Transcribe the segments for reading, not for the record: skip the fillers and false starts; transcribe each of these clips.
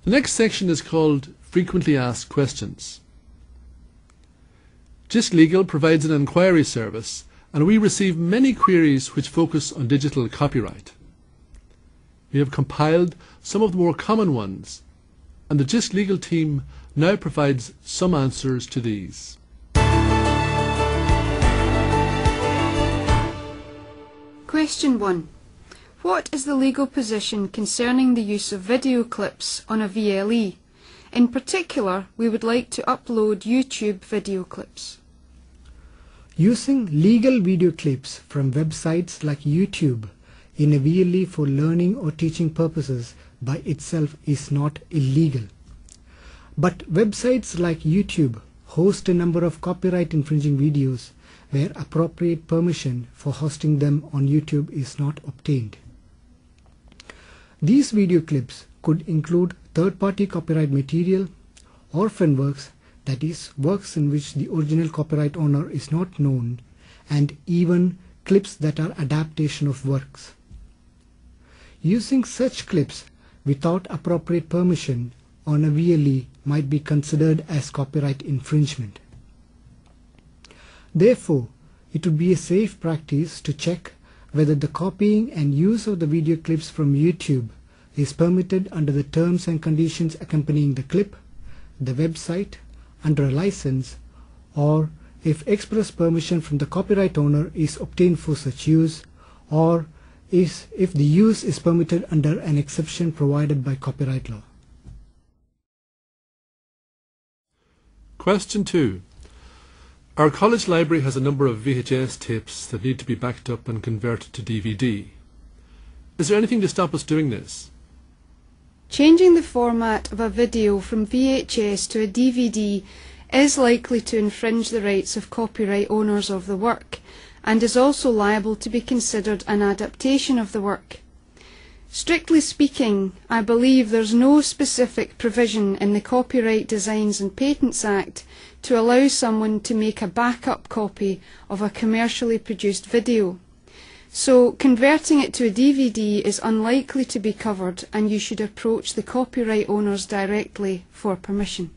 The next section is called Frequently Asked Questions. JISC Legal provides an inquiry service, and we receive many queries which focus on digital copyright. We have compiled some of the more common ones, and the JISC Legal team now provides some answers to these. Question 1. What is the legal position concerning the use of video clips on a VLE? In particular, we would like to upload YouTube video clips. Using legal video clips from websites like YouTube in a VLE for learning or teaching purposes by itself is not illegal. But websites like YouTube host a number of copyright infringing videos where appropriate permission for hosting them on YouTube is not obtained. These video clips could include third-party copyright material, orphan works, that is, works in which the original copyright owner is not known, and even clips that are adaptation of works. Using such clips without appropriate permission on a VLE might be considered as copyright infringement. Therefore, it would be a safe practice to check whether the copying and use of the video clips from YouTube is permitted under the terms and conditions accompanying the clip, the website, under a license, or if express permission from the copyright owner is obtained for such use, or if the use is permitted under an exception provided by copyright law. Question 2. Our college library has a number of VHS tapes that need to be backed up and converted to DVD. Is there anything to stop us doing this? Changing the format of a video from VHS to a DVD is likely to infringe the rights of copyright owners of the work, and is also liable to be considered an adaptation of the work. Strictly speaking, I believe there's no specific provision in the Copyright Designs and Patents Act to allow someone to make a backup copy of a commercially produced video. So converting it to a DVD is unlikely to be covered, and you should approach the copyright owners directly for permission.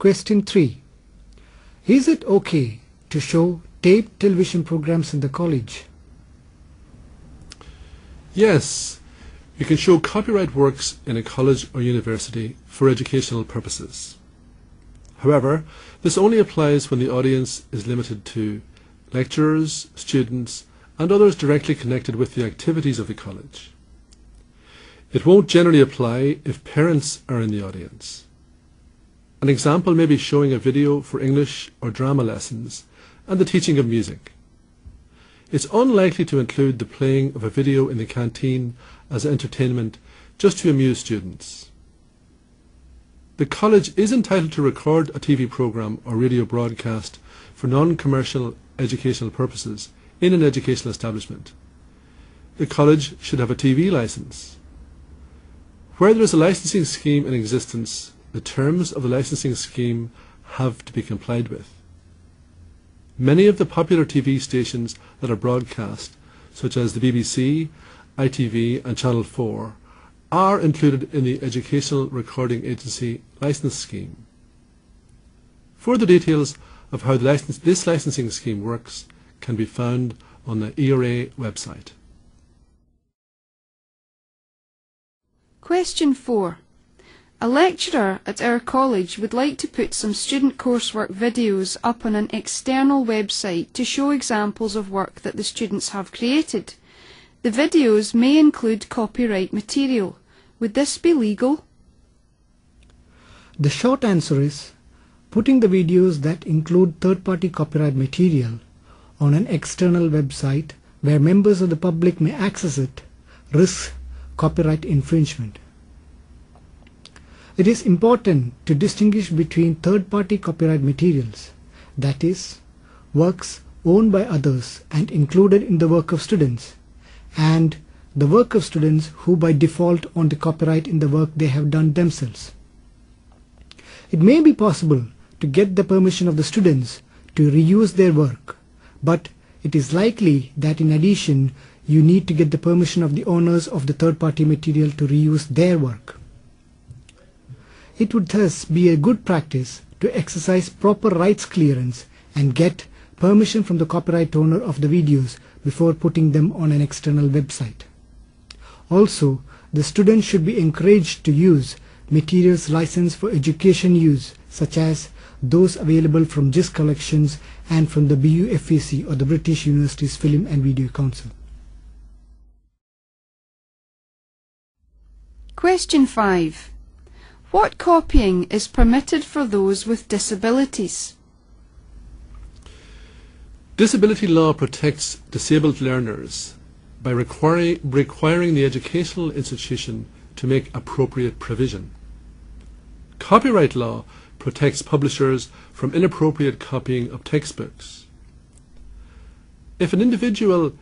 Question 3. Is it okay to show taped television programs in the college? Yes, you can show copyright works in a college or university for educational purposes. However, this only applies when the audience is limited to lecturers, students, and others directly connected with the activities of the college. It won't generally apply if parents are in the audience. An example may be showing a video for English or drama lessons and the teaching of music. It's unlikely to include the playing of a video in the canteen as entertainment just to amuse students. The college is entitled to record a TV program or radio broadcast for non-commercial educational purposes in an educational establishment. The college should have a TV license. Where there is a licensing scheme in existence, the terms of the licensing scheme have to be complied with. Many of the popular TV stations that are broadcast, such as the BBC, ITV and Channel 4, are included in the Educational Recording Agency license scheme. Further details of how this licensing scheme works can be found on the ERA website. Question 4. A lecturer at our college would like to put some student coursework videos up on an external website to show examples of work that the students have created. The videos may include copyright material. Would this be legal? The short answer is, putting the videos that include third-party copyright material on an external website where members of the public may access it risks copyright infringement. It is important to distinguish between third-party copyright materials, that is, works owned by others and included in the work of students, and the work of students who by default own the copyright in the work they have done themselves. It may be possible to get the permission of the students to reuse their work, but it is likely that in addition you need to get the permission of the owners of the third-party material to reuse their work. It would thus be a good practice to exercise proper rights clearance and get permission from the copyright owner of the videos before putting them on an external website. Also, the students should be encouraged to use materials licensed for education use, such as those available from JISC collections and from the BUFAC, or the British Universities Film and Video Council. Question 5. What copying is permitted for those with disabilities? Disability law protects disabled learners by requiring the educational institution to make appropriate provision. Copyright law protects publishers from inappropriate copying of textbooks. If an individual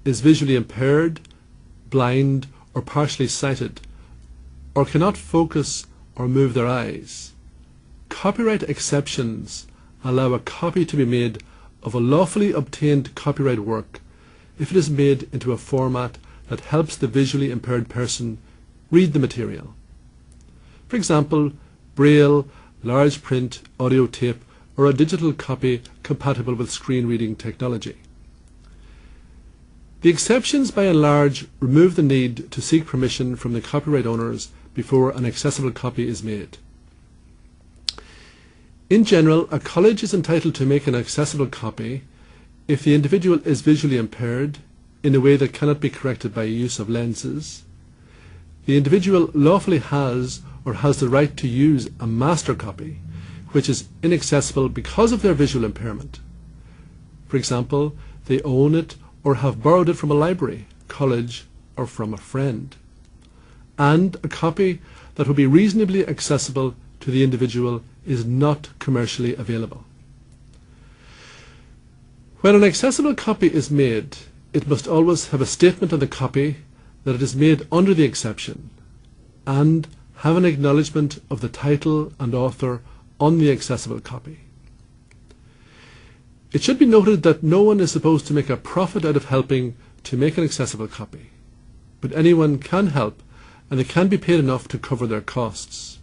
is visually impaired, blind, or partially sighted, or cannot focus or move their eyes, copyright exceptions allow a copy to be made of a lawfully obtained copyright work if it is made into a format that helps the visually impaired person read the material. For example, Braille, large print, audio tape, or a digital copy compatible with screen reading technology. The exceptions by and large remove the need to seek permission from the copyright owners before an accessible copy is made. In general, a college is entitled to make an accessible copy if the individual is visually impaired in a way that cannot be corrected by use of lenses, the individual lawfully has or has the right to use a master copy which is inaccessible because of their visual impairment. For example, they own it or have borrowed it from a library, college, or from a friend, and a copy that would be reasonably accessible to the individual is not commercially available. When an accessible copy is made, it must always have a statement on the copy that it is made under the exception and have an acknowledgement of the title and author on the accessible copy. It should be noted that no one is supposed to make a profit out of helping to make an accessible copy, but anyone can help and they can be paid enough to cover their costs.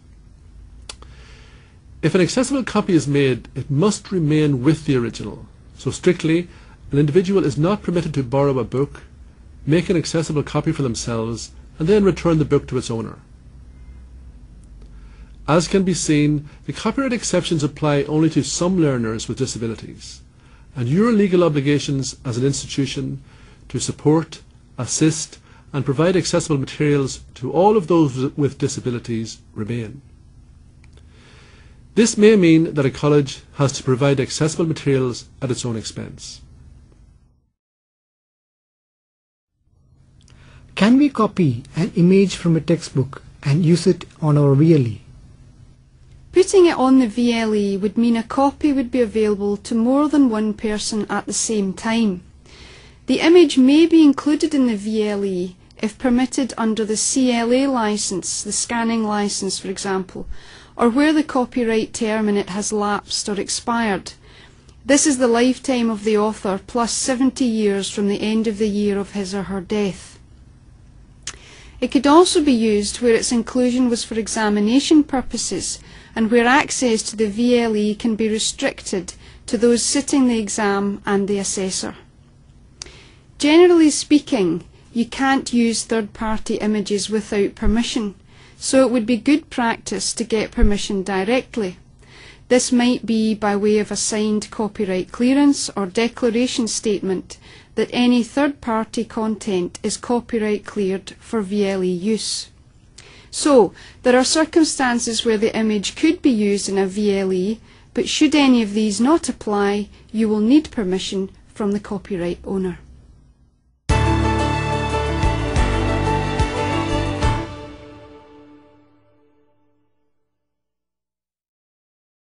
If an accessible copy is made, it must remain with the original. So strictly, an individual is not permitted to borrow a book, make an accessible copy for themselves, and then return the book to its owner. As can be seen, the copyright exceptions apply only to some learners with disabilities, and your legal obligations as an institution to support, assist, and provide accessible materials to all of those with disabilities remain. This may mean that a college has to provide accessible materials at its own expense. Can we copy an image from a textbook and use it on our VLE? Putting it on the VLE would mean a copy would be available to more than one person at the same time. The image may be included in the VLE if permitted under the CLA license, the scanning license for example, or where the copyright term in it has lapsed or expired. This is the lifetime of the author plus 70 years from the end of the year of his or her death. It could also be used where its inclusion was for examination purposes and where access to the VLE can be restricted to those sitting the exam and the assessor. Generally speaking, you can't use third-party images without permission, so it would be good practice to get permission directly. This might be by way of a signed copyright clearance or declaration statement that any third-party content is copyright cleared for VLE use. So, there are circumstances where the image could be used in a VLE, but should any of these not apply, you will need permission from the copyright owner.